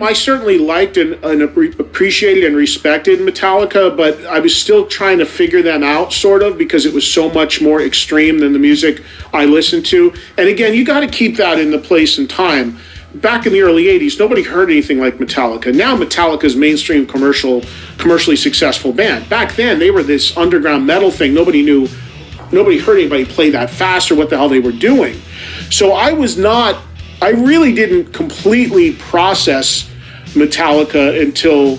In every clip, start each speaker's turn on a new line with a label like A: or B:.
A: I certainly liked and appreciated and respected Metallica, but I was still trying to figure them out, sort of, because it was so much more extreme than the music I listened to. And again, you got to keep that in the place and time. Back in the early 80s, nobody heard anything like Metallica. Now Metallica's mainstream commercially successful band. Back then, they were this underground metal thing. Nobody heard anybody play that fast or what the hell they were doing. So I really didn't completely process Metallica until,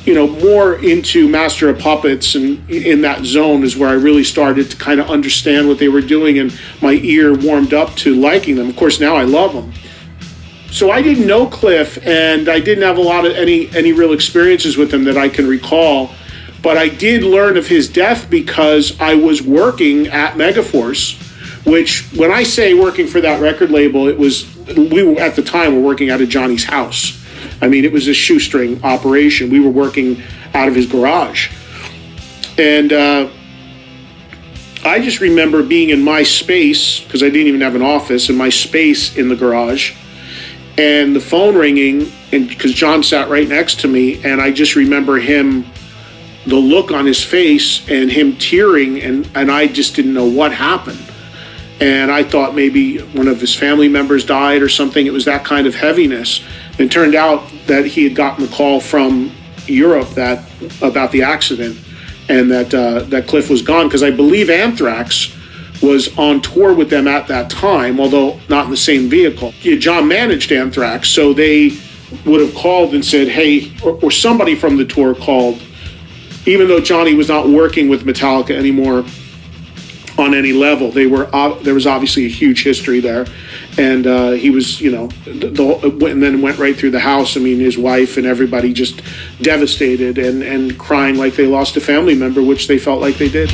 A: more into Master of Puppets, and in that zone is where I really started to kind of understand what they were doing, and my ear warmed up to liking them. Of course, now I love them. So I didn't know Cliff, and I didn't have a lot of any real experiences with him that I can recall. But I did learn of his death because I was working at Megaforce, which, when I say working for that record label, we were at the time were working out of Johnny's house. I mean, it was a shoestring operation. We were working out of his garage. And I just remember being in my space, because I didn't even have an office, in my space in the garage, and the phone ringing, and because John sat right next to me, and I just remember the look on his face and him tearing, and I just didn't know what happened. And I thought maybe one of his family members died or something. It was that kind of heaviness. It turned out that he had gotten a call from Europe about the accident, and that Cliff was gone, because I believe Anthrax was on tour with them at that time, although not in the same vehicle. Yeah, John managed Anthrax, so they would have called and said, hey, or somebody from the tour called, even though Johnny was not working with Metallica anymore on any level. There was obviously a huge history there, and he was, and then went right through the house. I mean, his wife and everybody just devastated and crying like they lost a family member, which they felt like they did.